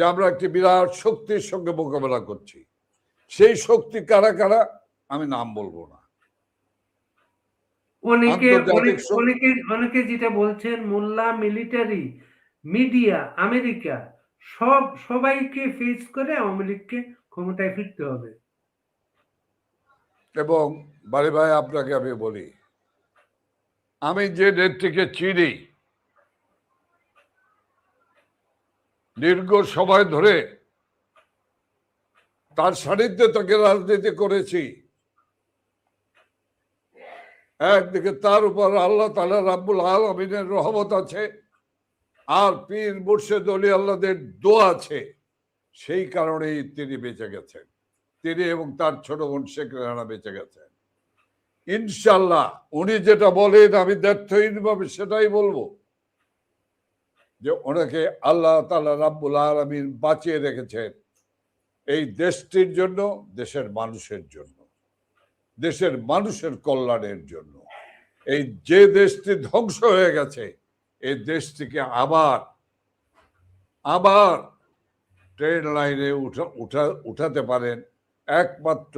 যে আমরা একটি বিরাট শক্তির সঙ্গে মোকাবেলা করছি। সেই শক্তি কারা কারা আমি নাম বলবো না। অনেকে যেটা বলছেন মোল্লা, মিলিটারি, মিডিয়া, আমেরিকা সবাইকে ফেস করে আওয়ামী লীগকে ক্ষমতায় ফিরতে হবে। এবং বাড়ি ভাই আপনাকে আমি বলি, আমি যে নেত্রীকে চিনি, দীর্ঘ সময় ধরে তার সান্নিধ্যে তাকে রাজনীতি করেছি, একদিকে তার উপর আল্লাহ তাআলা রাব্বুল আলামিনের রহমত আছে, আর পীর মুর্শিদ ওলি আল্লাহদের দোয়া আছে। সেই কারণেই তিনি বেঁচে গেছেন, তিনি এবং তার ছোট বোন শেখ রেহানা বেঁচে গেছেন। ইনশাল্লাহ উনি যেটা বলেন আমি দ্ব্যর্থহীনভাবে সেটাই বলবো, যে ওনাকে আল্লাহ তাআলা রাব্বুল আলামিন বাঁচিয়ে রেখেছেন এই দেশটির জন্য, দেশের মানুষের জন্য, দেশের মানুষের কল্যাণের জন্য। এই যে দেশটি ধ্বংস হয়ে গেছে, এই দেশটিকে আবার ট্রেন লাইনে উঠাতে পারেন একমাত্র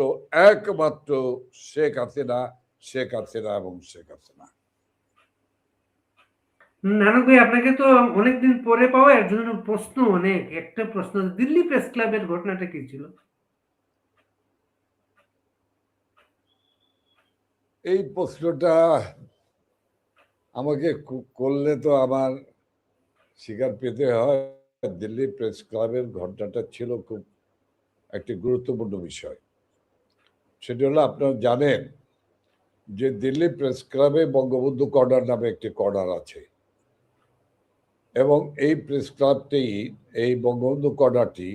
শেখ হাসিনা এবং শেখ হাসিনা। নানক ভাই, আপনাকে তো অনেকদিন পরে পাওয়া, এর জন্য প্রশ্ন একটা প্রশ্ন, দিল্লি প্রেস ক্লাবের ঘটনাটা কি ছিল? এই প্রশ্নটা আমাকে করলে তো আমার শিকার পেতে হয়। দিল্লি প্রেস ক্লাবের ঘটনাটা ছিল খুব একটি গুরুত্বপূর্ণ বিষয়। সেটা হলো, আপনারা জানেন যে দিল্লি প্রেস ক্লাবে বঙ্গবন্ধু কর্নার নামে একটি কর্নার আছে, এবং এই প্রেস ক্লাবটি, এই বঙ্গবন্ধু কর্নারটি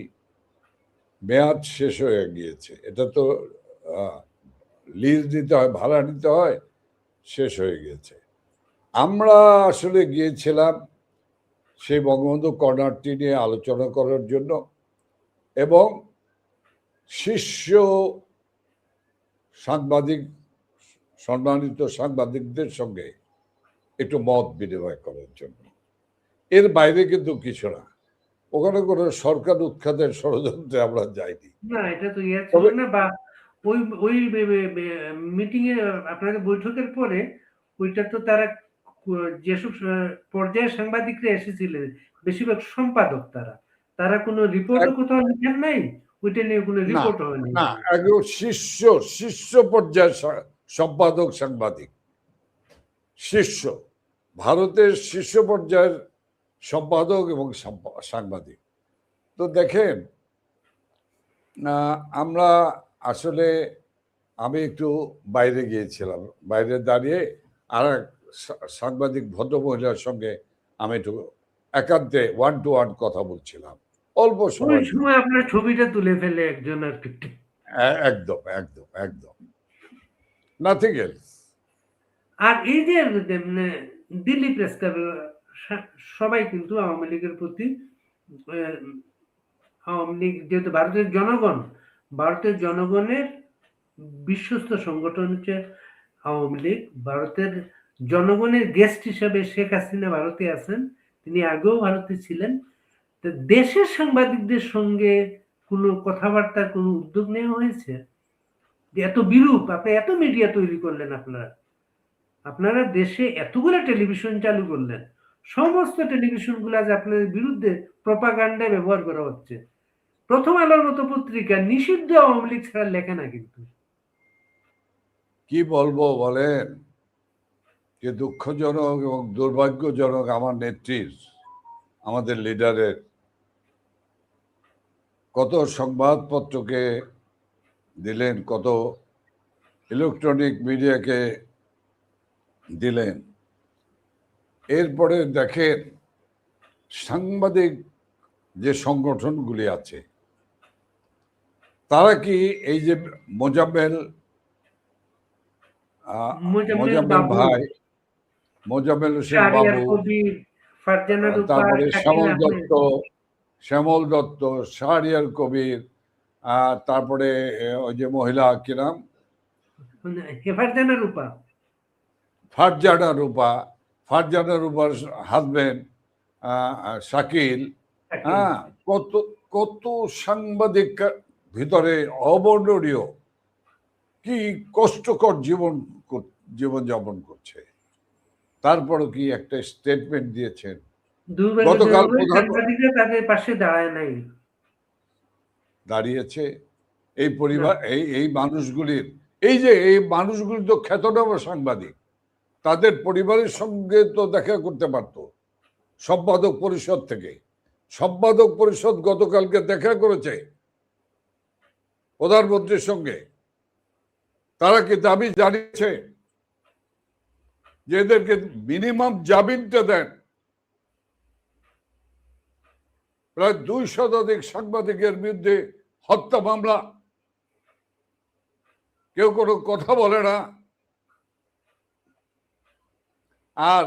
মেয়াদ শেষ হয়ে গিয়েছে। এটা তো লিজ নিতে হয়, ভাড়া নিতে হয়, শেষ হয়ে গিয়েছে। আমরা আসলে গিয়েছিলাম সেই বঙ্গবন্ধু কর্নারটি নিয়ে আলোচনা করার জন্য, এবং শীর্ষ সম্মানিত সাংবাদিকদের সঙ্গে একটু মত বিনিময় করার জন্য। এর বাইরে কিন্তু কিছু না, ওখানে কোনো সরকার উৎখাতের ষড়যন্ত্রে আমরা যাইনি। না, এটা তো ছিল না, বা ওই মিটিং এ আপনাদের বৈঠকের পরে ওইটা তো তারা যেসব পর্যায়ে সাংবাদিকরা এসেছিলেন, বেশিরভাগ সম্পাদক, তারা কোনো রিপোর্টও কোথাও লিখেন নাই, ওইটা নিয়ে কোনো রিপোর্ট হয়নি। না, একদম শীর্ষ পর্যায়ের সম্পাদক সাংবাদিক, ভারতের শীর্ষ পর্যায়ের সম্পাদক এবং সাংবাদিক। তো দেখেন, আমরা আসলে, আমি একটু বাইরে গিয়েছিলাম, বাইরে দাঁড়িয়ে আর এক সাংবাদিক ভদ্রমহিলার সঙ্গে আমি একটু একান্তে 1-to-1 কথা বলছিলাম, অল্প সময়। আপনার ছবিটা তুলে ফেলে একজন আর কি। একদম, নাথিং এলস। আর এই যে দিল্লি প্রেস ক্লাবে সবাই কিন্তু আওয়ামী লীগের প্রতি, আওয়ামী লীগ যেহেতু ভারতের জনগণের বিশ্বস্ত সংগঠন হচ্ছে আওয়ামী লীগ। ভারতের জনগণের গেস্ট হিসেবে শেখ হাসিনা ভারতে আছেন, তিনি আগেও ভারতে ছিলেন। তো দেশের সাংবাদিকদের সঙ্গে কোনো কথাবার্তার কোনো উদ্যোগ নেওয়া হয়েছে? যে এত বিরূপ, আপনি এত মিডিয়া তৈরি করলেন, আপনারা দেশে এতগুলো টেলিভিশন চালু করলেন, সমস্ত টেলিভিশন গুলা যে আপনাদের বিরুদ্ধে প্রপাগান্ডায় ব্যবহার করা হচ্ছে। প্রথম আলোর মতো পত্রিকা নিষিদ্ধ আওয়ামী লীগ ছাড়া লেখে না। কিন্তু কি বলবো বলেন, যে দুঃখজনক এবং দুর্ভাগ্যজনক আমার নেত্রীর, আমাদের লিডারের কত সংবাদপত্রকে দিলেন, কত ইলেকট্রনিক মিডিয়াকে দিলেন। এরপরে দেখেন, সাংবাদিক যে সংগঠনগুলি আছে, তারা কি এই যে মোজাম্মেল ভাই, মোজাম্মেল হোসেন বাবু, তারপরে শ্যামল দত্ত, শাহরিয়ার কবির, তারপরে ওই যে মহিলা কি নাম, ফারজানা রূপার হাজবেন্ড শাকিল, কত কত সাংবাদিক ভিতরে অবর্ণনীয় কি কষ্টকর জীবনযাপন করছে, তারপরও কি একটা স্টেটমেন্ট দিয়েছেন। গতকাল সাংবাদিকরা তাদের পাশে দাঁড়ায় নাই, দাঁড়িয়েছে এই পরিবার, এই মানুষগুলির, এই মানুষগুলি তো খ্যাতনামা সাংবাদিক, তাদের পরিবারের সঙ্গে তো দেখা করতে পারতো। সম্পাদক পরিষদ থেকে, সম্পাদক পরিষদ গতকালকে দেখা করেছে প্রধানমন্ত্রীর সঙ্গে। তারা কি দাবি জানিয়েছে যে এদেরকে মিনিমাম জামিনটা দেন। প্রায় 2 শতাধিক সাংবাদিকের বিরুদ্ধে হত্যা মামলা, কেউ কোনো কথা বলে না। আর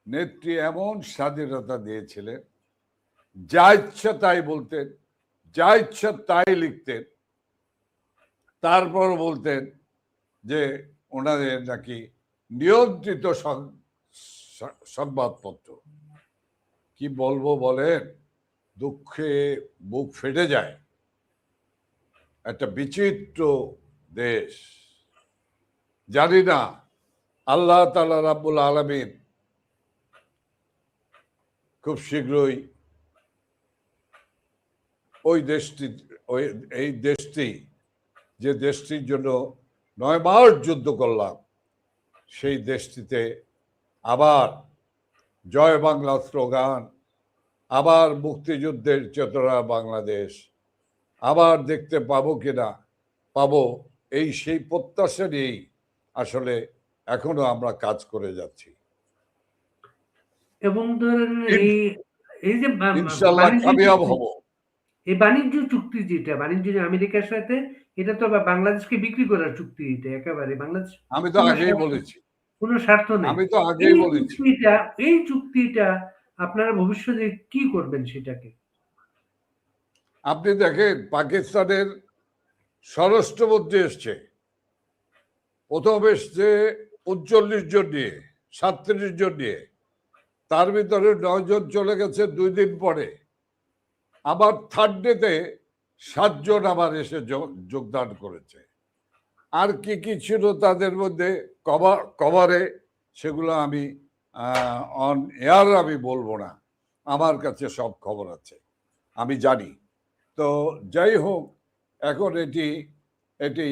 নেত্রী এমন স্বাধীনতা দিয়েছিলেন, যা ইচ্ছা তাই বলতেন, যা ইচ্ছা তাই লিখতেন, তারপর বলতেন যে ওনাদের নাকি নিয়ন্ত্রিত সংবাদপত্র। কি বলবো বলেন, দুঃখে বুক ফেটে যায়। একটা বিচিত্র দেশ। জানি না আল্লাহ তাআলা রাব্বুল আলামিন খুব শীঘ্রই এই দেশটি, যে দেশটির জন্য 9 মাস যুদ্ধ করলাম, সেই দেশটিতে আবার জয় বাংলা স্লোগান, আবার মুক্তিযুদ্ধের চেতনা বাংলাদেশ আবার দেখতে পাবো কিনা, পাবো, সেই প্রত্যাশা নিয়েই আসলে এখনো আমরা কাজ করে যাচ্ছি। এবং ধরেন এই যে ইনশাআল্লাহ কামিয়াব হব। এই বাণিজ্য চুক্তি যেটা বাণিজ্য আমেরিকার সাথে, এটা তো বাংলাদেশকে বিক্রি করার চুক্তি, এটা একেবারে বাংলাদেশ আমি তো আগেই বলেছি, কোনো স্বার্থ নেই। আমি তো আগেই বলেছি এই চুক্তিটা আপনারা ভবিষ্যতে কি করবেন সেটাকে? আপনি দেখেন, পাকিস্তানের স্বরাষ্ট্রমন্ত্রী এসছে, প্রথম এসছে 39 জন নিয়ে, 37 জন নিয়ে, তার ভিতরে 9 জন চলে গেছে 2 দিন পরে। আবার থার্ড ডেতে 7 জন আবার এসে যোগদান করেছে। আর কি কি ছিল তাদের মধ্যে কভারে, সেগুলো আমি অন এয়ার আমি বলবো না, আমার কাছে সব খবর আছে, আমি জানি। তো যাই হোক, এখন এটি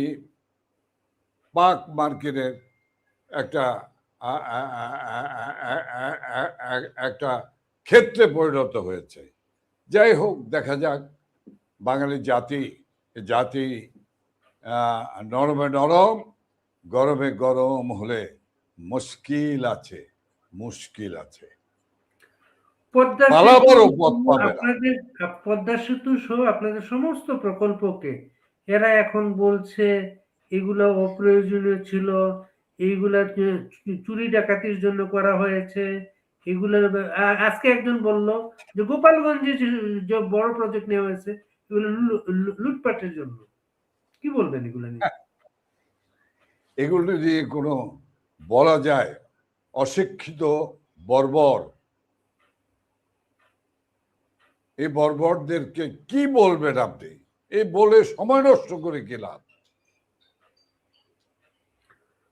পাক মার্কিনের একটা ক্ষেত্রে পরিণত হয়েছে। যাই হোক, দেখা যাক। বাঙালি জাতি নরমে নরম, গরমে গরম হলে মুশকিল আছে। পদ্মা সেতু সহ আপনাদের সমস্ত প্রকল্পকে এরা এখন বলছে এগুলো অপ্রয়োজনীয় ছিল, এইগুলা চুরি ডাকাতির জন্য করা হয়েছে। এগুলো আজকে একজন বলল যে গোপালগঞ্জে যে বড় প্রজেক্ট নেওয়া হয়েছে এগুলো লুটপাটের জন্য। কি বলবেন এগুলো নিয়ে? এগুলো দিয়ে কোনো বলা যায়? অশিক্ষিত, বর্বর, এই বর্বরদেরকে কি বলবেন আপনি? এই বলে সময় নষ্ট করে কি লাভ?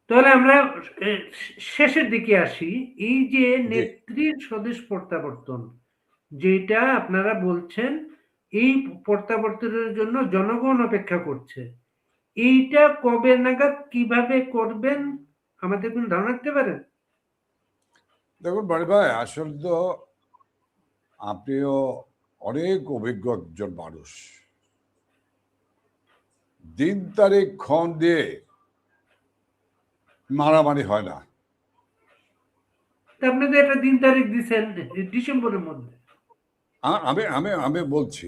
তাহলে আমরা শেষের দিকে আসি। এই যে নেত্রীর স্বদেশ প্রত্যাবর্তন, যেটা আপনারা বলছেন এই প্রত্যাবর্তনের জন্য জনগণ অপেক্ষা করছে, এইটা কবে নাগাদ, কিভাবে করবেন, আমাদের কোন ধারণা দিতে পারেন? দেখুন বাড়ি ভাই, আসলে তো আপনিও অনেক অভিজ্ঞ একজন মানুষ। দিন তারিখ ক্ষণ দিয়ে মারামারি হয় না। আপনাদের একটা দিন তারিখ দিচ্ছেন ডিসেম্বরের মধ্যে। আমি বলছি,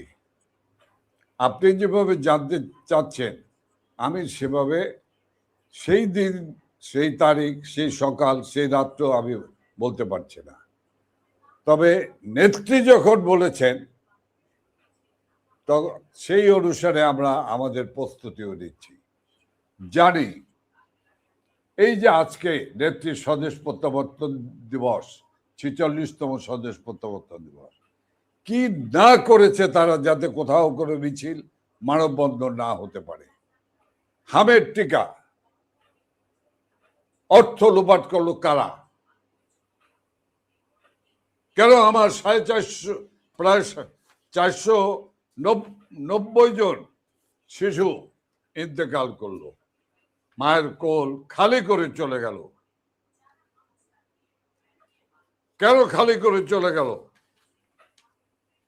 আপনি যেভাবে জানতে চাচ্ছেন, আমি সেভাবে সেই দিন, সেই তারিখ, সেই সকাল, সেই রাত্র আমি বলতে পারছি না। তবে নেত্রী যখন বলেছেন, তখন সেই অনুসারে আমরা আমাদের প্রস্তুতিও নিচ্ছি। জানি এই যে আজকে নেত্রীর স্বদেশ প্রত্যাবর্তন দিবস, 46তম স্বদেশ প্রত্যাবর্তন দিবস, কি না করেছে তারা, যাতে কোথাও কোনো মিছিল মানববন্ধন না হতে পারে। হামের টিকা অর্থ লোপাট করলো কারা? কেন আমার 450 প্রায় 490 জন শিশু ইন্তেকাল করলো, মায়ের কোল খালি করে চলে গেল? কেন খালি করে চলে গেল?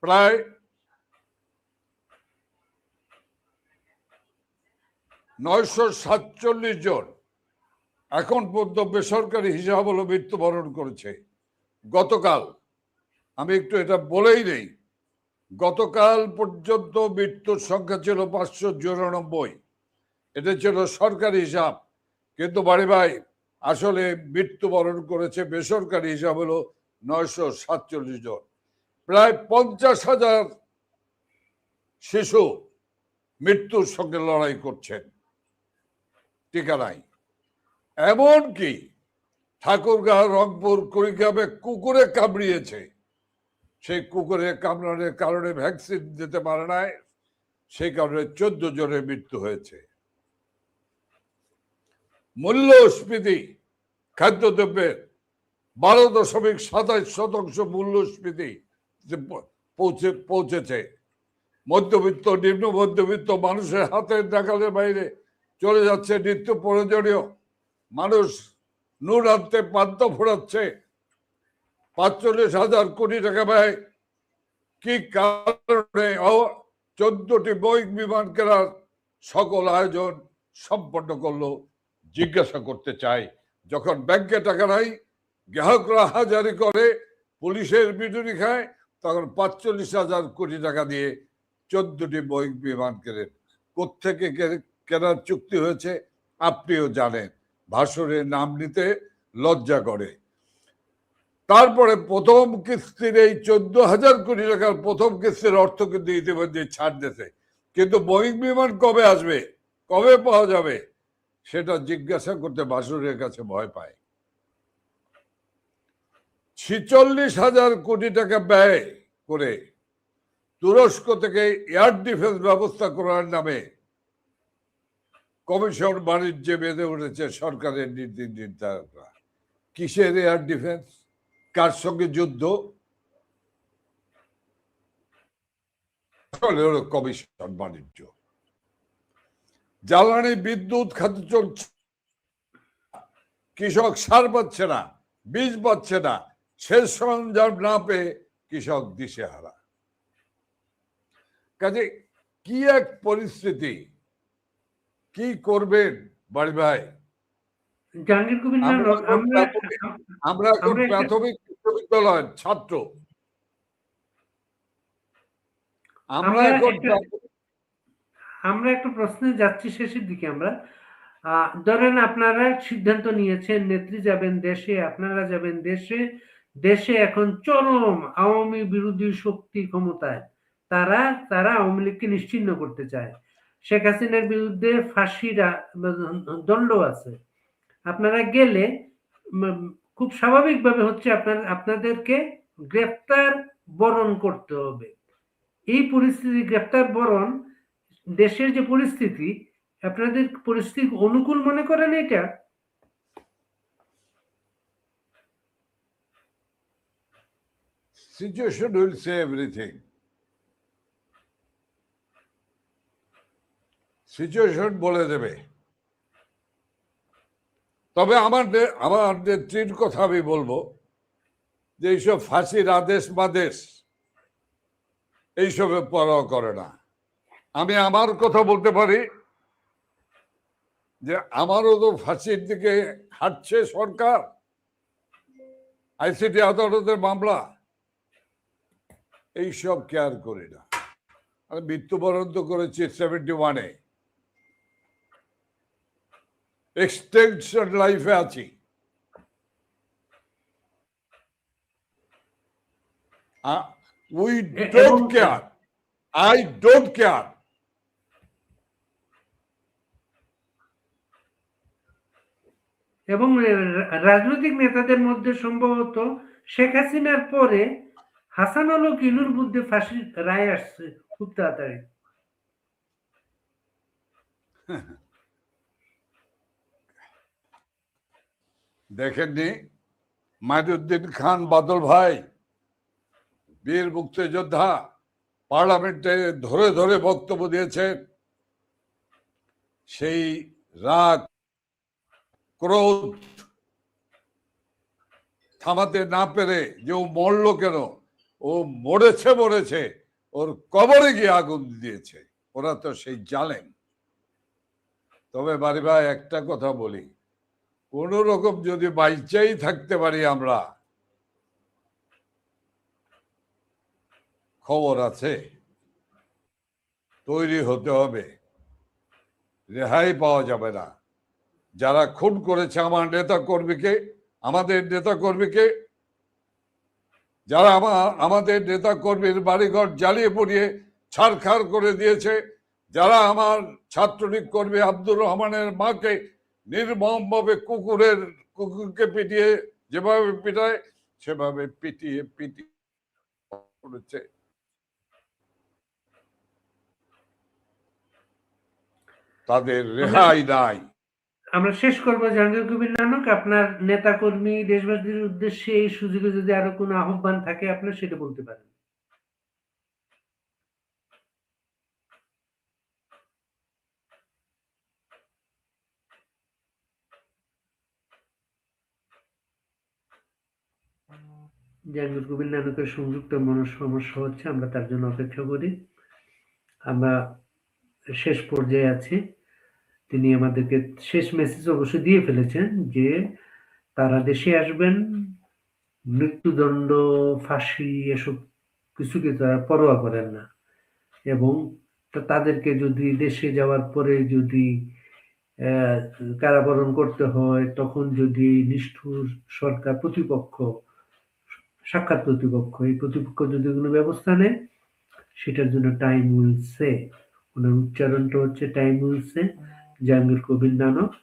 প্রায় 947 জন এখন পর্যন্ত বেসরকারি হিসাব হলো মৃত্যুবরণ করেছে। গতকাল, আমি একটু এটা বলেই নেই, গতকাল পর্যন্ত মৃত্যুর সংখ্যা ছিল 594। এটা ছিল সরকারি হিসাব, কিন্তু বাড়ি ভাই আসলে মৃত্যুবরণ করেছে বেসরকারি হিসাব হলো 947 জন। প্রায় 50,000 শিশু মৃত্যুর সঙ্গে লড়াই করছেন, টিকা নাই। এমনকি ঠাকুরগাঁও, রংপুর, কুড়িগ্রামে কুকুরে কামড়িয়েছে, সেই কুকুরে কামড়ানোর কারণে ভ্যাকসিন দিতে পারে নাই, সেই কারণে 14 জনের মৃত্যু হয়েছে। মূল্যস্ফীতি, খাদ্যদ্রব্যের 12.27% মূল্যস্ফীতি পৌঁছেছে। মধ্যবিত্ত, নিম্ন মধ্যবিত্ত মানুষের হাতের নাগালের বাইরে চলে যাচ্ছে নিত্য প্রয়োজনীয়। মানুষ নুন আনতে পান্তা ফোরাচ্ছে। 45,000 কোটি টাকা ব্যয়, কি কারণে? 14টি বোয়িং বিমান কেনার সকল আয়োজন সম্পন্ন করলো। জিজ্ঞাসা করতে চাই, যখন ব্যাংকে টাকা নাই, গ্রাহকরা হাজারি করে, পুলিশের বিটুরি খায়, তখন 45,000 কোটি টাকা দিয়ে 14টি বোয়িং বিমান কেনেন। কোত্থেকে কেনার চুক্তি হয়েছে আপনিও জানেন, ভাষণে নাম নিতে লজ্জা করে। তারপরে প্রথম কিস্তির এই 14,000 কোটি টাকার প্রথম কিস্তির অর্থ কিন্তু ইতিমধ্যে ছাড় দিয়েছে, কিন্তু বোয়িং বিমান কবে আসবে, কবে পাওয়া যাবে, সেটা জিজ্ঞাসা করতে ভাষণের কাছে ভয় পায়। 46,000 কোটি টাকা ব্যয় করে তুরস্ক থেকে এয়ার ডিফেন্স ব্যবস্থা করার নামে কমিশন বাণিজ্যে বেঁধে উঠেছে সরকারের নীতি নির্ধারকরা। কিসের এয়ার ডিফেন্স? কার সঙ্গে যুদ্ধ? কমিশন বাণিজ্য। জ্বালানি বিদ্যুৎ খাতে চলছে, কৃষক সার পাচ্ছে না, বীজ পাচ্ছে না, সেচ সরঞ্জাম না পেয়ে কৃষক দিশেহারা। কাজে কি এক পরিস্থিতি, কি করবেন বাড়ি ভাই? জাহাঙ্গীর কবির নানক, আমরা এখন প্রাথমিক বিশ্ববিদ্যালয়ের ছাত্র, আমরা একটা প্রশ্নে যাচ্ছি শেষের দিকে। আমরা ধরেন আপনারা সিদ্ধান্ত নিয়েছেন, নেত্রী যাবেন দেশে, আপনারা যাবেন দেশে। দেশে এখন চরম আওয়ামী বিরোধী শক্তি ক্ষমতায়, তারা আওয়ামী লীগকে নিশ্চিহ্ন করতে চায়। শেখ হাসিনার বিরুদ্ধে ফাঁসির দণ্ড আছে। আপনারা গেলে খুব স্বাভাবিকভাবে হচ্ছে আপনাদেরকে গ্রেফতার বরণ করতে হবে। এই পরিস্থিতি, গ্রেফতার বরণ, দেশের যে পরিস্থিতি, আপনাদের পরিস্থিতি অনুকূল মনে করেন এটা? Situation will say everything. Situation বলে দেবে। তবে আমার নেত্রীর কথা আমি বলবো যে এইসব ফাঁসির আদেশ মাদেশ এইসবে পরোয়া করে না। আমি আমার কথা বলতে পারি যে আমারও তো ফাঁসির দিকে হাঁটছে সরকার, আইসিটি আদালতের মামলা, এইসব কেয়ার করি না। আমি মৃত্যুবরণ তো করেছি 71-এ, এক্সটেনশন লাইফে আছি। We don't care. I don't care. এবং রাজনৈতিক নেতাদের মধ্যে সম্ভবত শেখ হাসিনার পরে হাসান আল কিনুর বিরুদ্ধে ফাঁসির রায় আসছে খুব তাড়াতাড়ি। দেখেননি মাইনুদ্দিন খান বাদল ভাই, বীর মুক্তিযোদ্ধা, পার্লামেন্টে ধরে ধরে বক্তব্য দিয়েছেন। সেই রাগ ক্রোধ থামাতে না পেরে যে ও মরলো কেন, ও মরেছে, ওর কবরে গিয়ে আগুন দিয়েছে, ওরা তো সেই জানেন। তবে বাড়ি ভাই একটা কথা বলি, কোন রকম যদি বাইচাই থাকতে পারি আমরা, খবর আছে, তৈরি হতে হবে, রেহাই পাওয়া যাবে না। যারা খুন করেছে আমাদের নেতা কর্মীকে, যারা আমাদের নেতা কর্মীর বাড়িঘর জ্বালিয়ে পুড়িয়ে ছারখার করে দিয়েছে, যারা আমার ছাত্রলীগ কর্মী আব্দুর রহমানের মাকে নির্মমভাবে কুকুরকে পিটিয়ে যেভাবে পিটায় সেভাবে পিটিয়ে করেছে, তাদের রেহাই নাই। আমরা শেষ করবো। জাহাঙ্গীর কবির নানক, আপনার নেতা কর্মী দেশবাসীর উদ্দেশ্যে এই সুযোগে যদি আরো কোনো আহ্বান থাকে আপনার, সেটা বলতে পারেন। জাহাঙ্গীর কবির নানকের সংযুক্ত সমস্যা হচ্ছে, আমরা তার জন্য অপেক্ষা করি। আমরা শেষ পর্যায়ে আছি। তিনি আমাদেরকে শেষ মেসেজ অবশ্য দিয়ে ফেলেছেন যে তারা দেশে আসবেন, মৃত্যুদণ্ড, ফাঁসি এসব কিছুকে তারা পরোয়া করেন না, এবং তাদেরকে যদি দেশে যাওয়ার পরে যদি কারাবরণ করতে হয়, তখন যদি নিষ্ঠুর সরকার সাক্ষাৎ প্রতিপক্ষ, এই প্রতিপক্ষ যদি কোনো ব্যবস্থা নেয়, সেটার জন্য টাইম উইল সে। ওনার উচ্চারণটা হচ্ছে time will say. Jahangir Kabir Nanak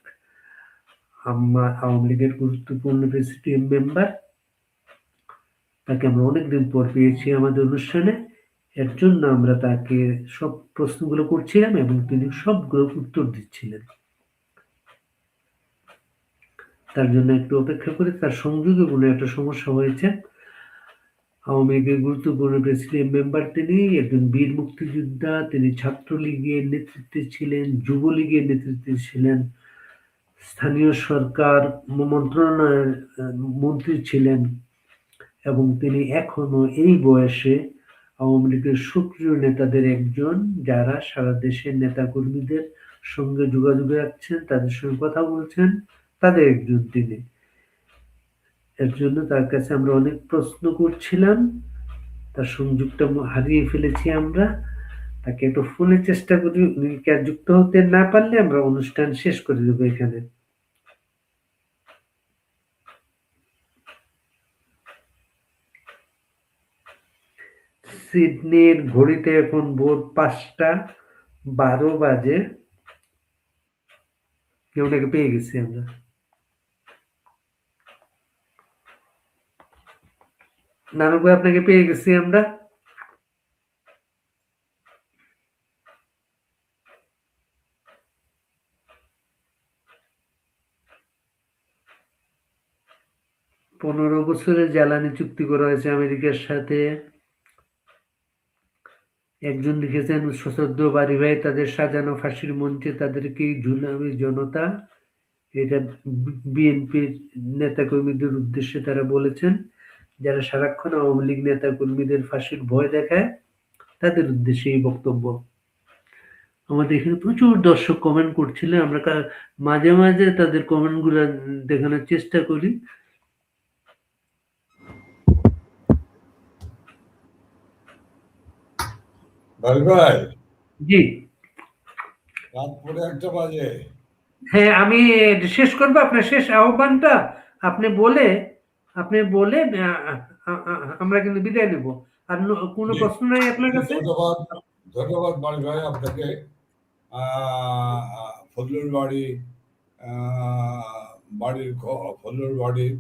Awami লীগের গুরুত্বপূর্ণ প্রেসিডিয়াম মেম্বার, তাকে আমরা অনেকদিন পর পেয়েছি আমাদের অনুষ্ঠানে। এর জন্য আমরা তাকে সব প্রশ্নগুলো করছিলাম এবং তিনি সবগুলো উত্তর দিচ্ছিলেন। তার জন্য একটু অপেক্ষা করে, তার সংযোগে কোনো একটা সমস্যা হয়েছে। আওয়ামী লীগের গুরুত্বপূর্ণ প্রেসিডিয়াম মেম্বার, তিনি একজন বীর মুক্তিযোদ্ধা, তিনি ছাত্রলীগের নেতৃত্বে ছিলেন, যুবলীগের নেতৃত্বে ছিলেন, স্থানীয় সরকার মন্ত্রণালয়ের মন্ত্রী ছিলেন, এবং তিনি এখনো এই বয়সে আওয়ামী লীগের সক্রিয় নেতাদের একজন, যারা সারা দেশের নেতা কর্মীদের সঙ্গে যোগাযোগ রাখছেন, তাদের সঙ্গে কথা বলছেন, তাদের একজন তিনি। এর জন্য তার কাছে আমরা অনেক প্রশ্ন করছিলাম, তার সংযোগটা হারিয়ে ফেলেছি আমরা। তাকে একটু ফোনে চেষ্টা করি, যুক্ত হতে না পারলে আমরা অনুষ্ঠান শেষ করে দেবো এখানে। সিডনির ঘড়িতে এখন ভোর 5:12 বাজে। কেউটাকে পেয়ে গেছি আমরা। নানক ভাই, আপনাকে পেয়ে গেছি আমরা। পনেরো বছরের জ্বালানি চুক্তি করা হয়েছে আমেরিকার সাথে। একজন লিখেছেন, সশ্রদ্ধ বাড়ি ভাই, তাদের সাজানো ফাঁসির মঞ্চে তাদেরকে ঝুলাবে জনতা। এটা বিএনপির নেতাকর্মীদের উদ্দেশ্যে তারা বলেছেন, যারা সারাক্ষণ আওয়ামী লীগ নেতাকর্মীদের ফাঁসির ভয় দেখায়, তাদের উদ্দেশ্যে এই বক্তব্য। আমাদের এখানে প্রচুর দর্শক কমেন্ট করছিলেন, আমরা মাঝে মাঝে তাদের কমেন্টগুলো দেখানোর চেষ্টা করি। ভাই, জি, রাত পরে 1টা বাজে। হ্যাঁ, আমি শেষ করবো। আপনার শেষ আহ্বানটা আপনি বলে আমরা কিন্তু বিদায় নেব। আর কোনো প্রশ্ন নাই আপনার কাছে? ধন্যবাদ বাড়ি ভাই আপনাকে। ফজলুর বাড়ির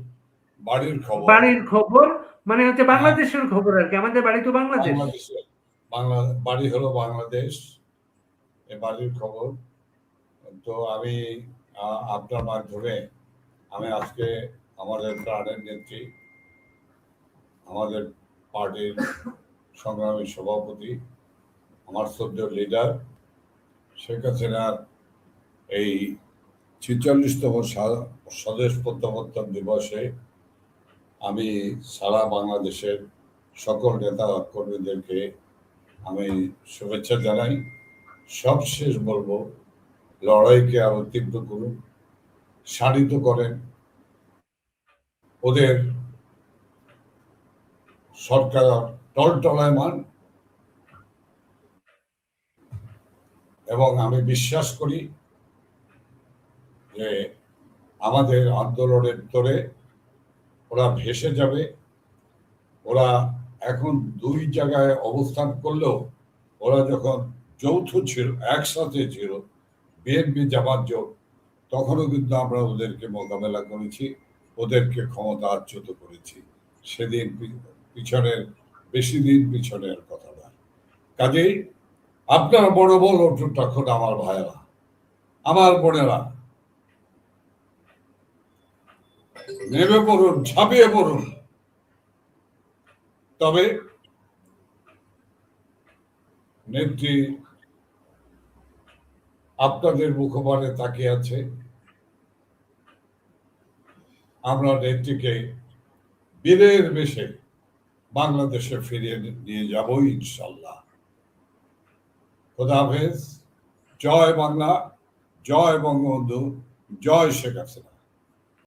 বাড়ির খবর। বাড়ির খবর মানে হচ্ছে বাংলাদেশের খবর আর কি, আমাদের বাড়ি তো বাংলাদেশ। বাংলাদেশের বাড়ি হলো বাংলাদেশ, এ বাড়ির খবর। তো আমি আপনার মাধ্যমে আমি আজকে আমাদের প্রাণের নেত্রী, আমাদের পার্টির সংগ্রামী সভাপতি, আমার শ্রদ্ধেয় লিডার শেখ হাসিনার এই ৪৬তম স্বদেশ প্রত্যাবর্তন দিবসে আমি সারা বাংলাদেশের সকল নেতা কর্মীদেরকে আমি শুভেচ্ছা জানাই। সবশেষ বলবো, লড়াইকে আরো তীব্র করুন, শানিত করেন, ওদের সরকার টলটলায়মান, এবং আমি বিশ্বাস করি যে আমাদের আন্দোলনের তোরে ওরা ভেসে যাবে। ওরা এখন দুই জায়গায় অবস্থান করলেও ওরা যখন যৌথ ছিল, একসাথে ছিল, বিএনপি জামাত জোট, তখনও কিন্তু আমরা ওদেরকে মোকাবেলা করেছি, ওদেরকে ক্ষমতাচ্যুত করেছি। সেদিন পিছনের বেশি দিন পিছনের কথা না। কাজেই আপনারা বড় বড় তখন আমার ভাইয়েরা, আমার বোনেরা, নেমে পড়ুন, ঝাঁপিয়ে পড়ুন। তবে নেত্রী আপনাদের মুখপানে তাকিয়ে আছে, আমরা নেত্রীকে বীরের বেশে বাংলাদেশে ফিরিয়ে নিয়ে যাব ইনশাল্লাহ। খোদা হাফেজ। জয় বাংলা, জয় বঙ্গবন্ধু, জয় শেখ হাসিনা।